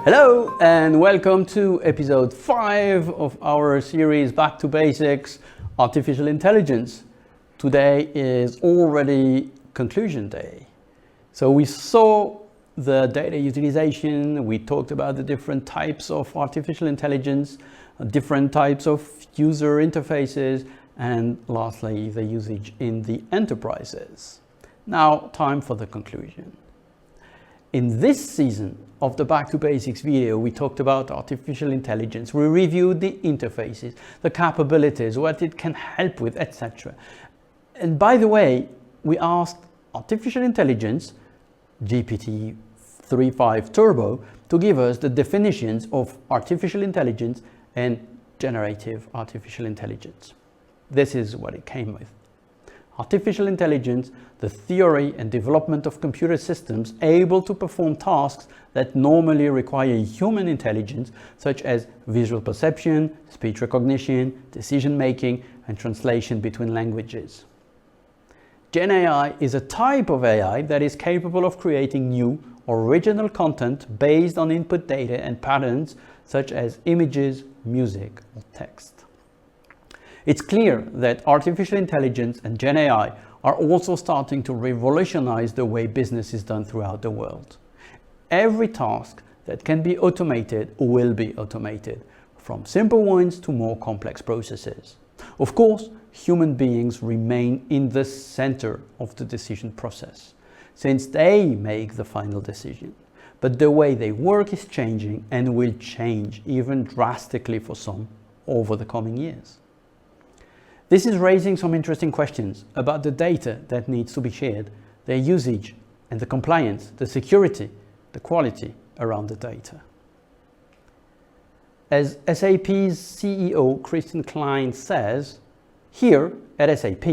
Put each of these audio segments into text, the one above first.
Hello and welcome to episode 5 of our series Back to Basics, Artificial Intelligence. Today is already conclusion day. So we saw the data utilization, we talked about the different types of artificial intelligence, different types of user interfaces, and lastly, the usage in the enterprises. Now, time for the conclusion. In this season of the Back to Basics video, we talked about artificial intelligence. We reviewed the interfaces, the capabilities, what it can help with, etc. And by the way, we asked artificial intelligence, GPT-3.5 Turbo, to give us the definitions of artificial intelligence and generative artificial intelligence. This is what it came with. Artificial intelligence, the theory and development of computer systems able to perform tasks that normally require human intelligence, such as visual perception, speech recognition, decision making, and translation between languages. Gen AI is a type of AI that is capable of creating new, original content based on input data and patterns such as images, music, or text. It's clear that artificial intelligence and Gen AI are also starting to revolutionize the way business is done throughout the world. Every task that can be automated will be automated, from simple ones to more complex processes. Of course, human beings remain in the center of the decision process, since they make the final decision. But the way they work is changing and will change even drastically for some over the coming years. This is raising some interesting questions about the data that needs to be shared, their usage and the compliance, the security, the quality around the data. As SAP's CEO Christian Klein says, here at SAP,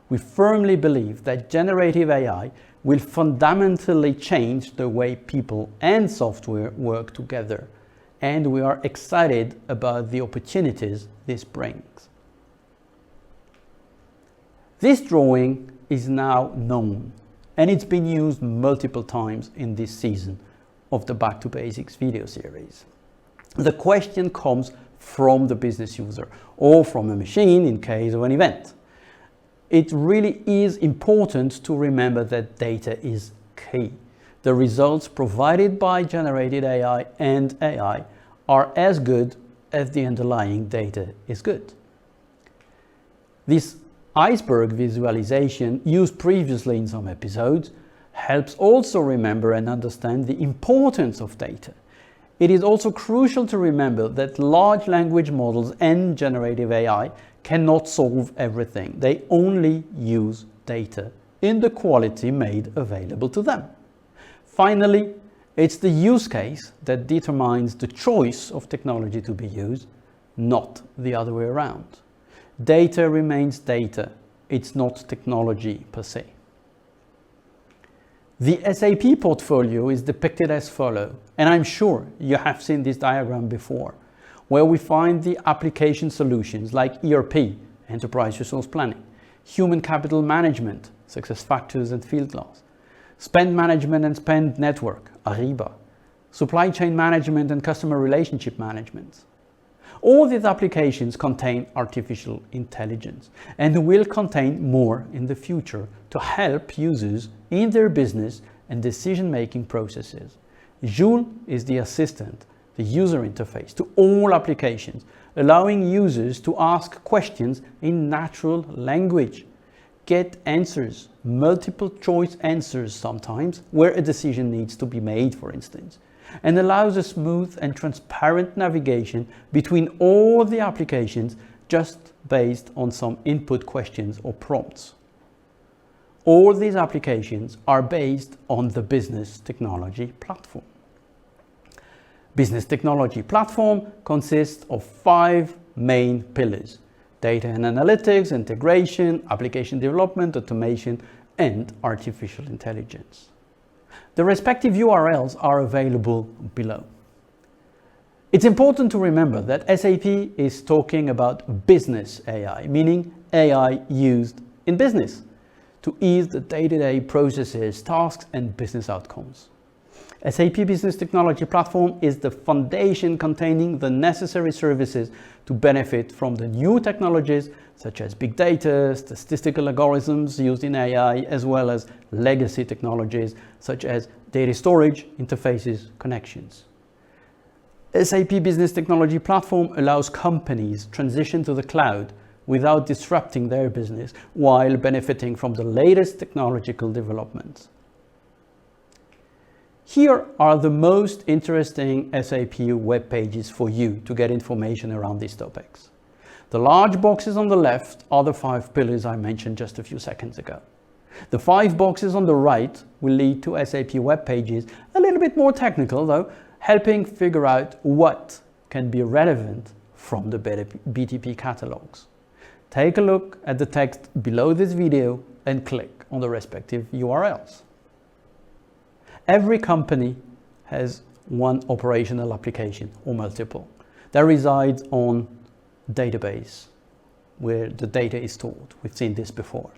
we firmly believe that generative AI will fundamentally change the way people and software work together, and we are excited about the opportunities this brings. This drawing is now known, and it's been used multiple times in this season of the Back to Basics video series. The question comes from the business user or from a machine in case of an event. It really is important to remember that data is key. The results provided by generated AI and AI are as good as the underlying data is good. This iceberg visualization, used previously in some episodes, helps also remember and understand the importance of data. It is also crucial to remember that large language models and generative AI cannot solve everything. They only use data in the quality made available to them. Finally, it's the use case that determines the choice of technology to be used, not the other way around. Data remains data. It's not technology per se. The SAP portfolio is depicted as follows, and I'm sure you have seen this diagram before, where we find the application solutions like ERP, Enterprise Resource Planning, Human Capital Management, SuccessFactors and Fieldglass, Spend Management and Spend Network, Ariba, Supply Chain Management and Customer Relationship Management. All these applications contain artificial intelligence and will contain more in the future to help users in their business and decision-making processes. Joule is the assistant, the user interface to all applications, allowing users to ask questions in natural language, get answers, multiple choice answers sometimes, where a decision needs to be made, for instance, and allows a smooth and transparent navigation between all the applications just based on some input questions or prompts. All these applications are based on the Business Technology Platform. Business Technology Platform consists of 5 main pillars: data and analytics, integration, application development, automation, and artificial intelligence. The respective URLs are available below. It's important to remember that SAP is talking about business AI, meaning AI used in business to ease the day-to-day processes, tasks, and business outcomes. SAP Business Technology Platform is the foundation containing the necessary services to benefit from the new technologies such as big data, statistical algorithms used in AI, as well as legacy technologies such as data storage, interfaces, connections. SAP Business Technology Platform allows companies transition to the cloud without disrupting their business while benefiting from the latest technological developments. Here are the most interesting SAP web pages for you to get information around these topics. The large boxes on the left are the 5 pillars I mentioned just a few seconds ago. The 5 boxes on the right will lead to SAP web pages, a little bit more technical though, helping figure out what can be relevant from the BTP catalogs. Take a look at the text below this video and click on the respective URLs. Every company has one operational application or multiple that resides on database where the data is stored. We've seen this before.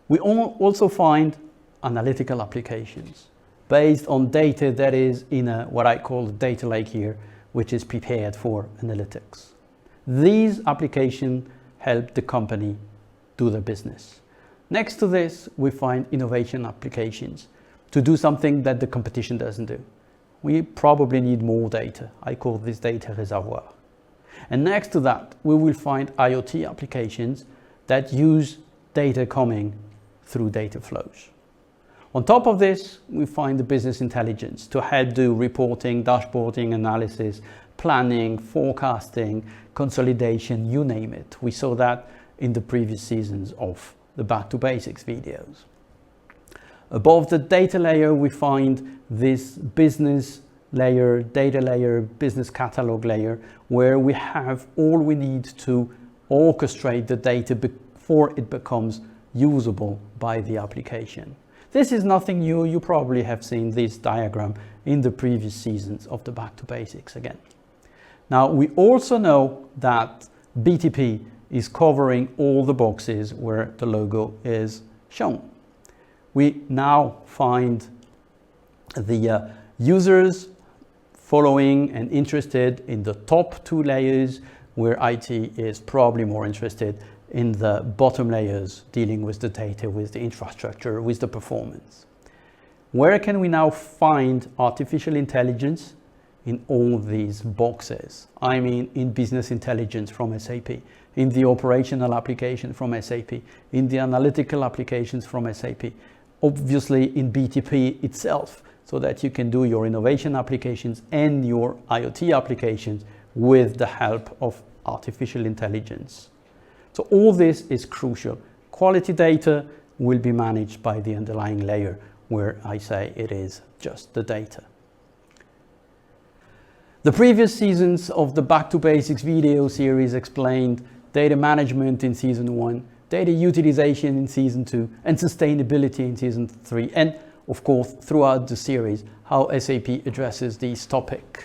We also find analytical applications based on data that is in what I call a data lake here, which is prepared for analytics. These applications help the company do their business. Next to this, we find innovation applications to do something that the competition doesn't do. We probably need more data. I call this data reservoir. And next to that, we will find IoT applications that use data coming through data flows. On top of this, we find the business intelligence to help do reporting, dashboarding, analysis, planning, forecasting, consolidation, you name it. We saw that in the previous seasons of the Back to Basics videos. Above the data layer, we find this business layer, data layer, business catalog layer, where we have all we need to orchestrate the data before it becomes usable by the application. This is nothing new. You probably have seen this diagram in the previous seasons of the Back to Basics again. Now, we also know that BTP is covering all the boxes where the logo is shown. We now find the users following and interested in the top 2 layers, where IT is probably more interested in the bottom layers, dealing with the data, with the infrastructure, with the performance. Where can we now find artificial intelligence? In all these boxes. I mean, in business intelligence from SAP, in the operational application from SAP, in the analytical applications from SAP, obviously in BTP itself, so that you can do your innovation applications and your IoT applications with the help of artificial intelligence. So all this is crucial. Quality data will be managed by the underlying layer, where I say it is just the data. The previous seasons of the Back to Basics video series explained data management in season 1, data utilization in season 2, and sustainability in season 3, and of course throughout the series how SAP addresses these topics.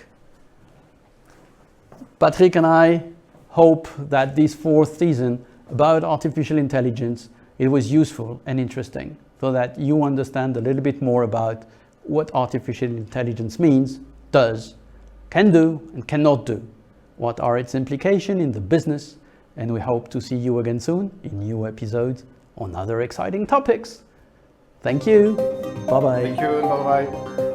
Patrick and I hope that this 4th season about artificial intelligence, it was useful and interesting, so that you understand a little bit more about what artificial intelligence means, does, can do and cannot do, what are its implications in the business, and we hope to see you again soon in new episodes on other exciting topics. Thank you. Bye-bye. Thank you and bye-bye.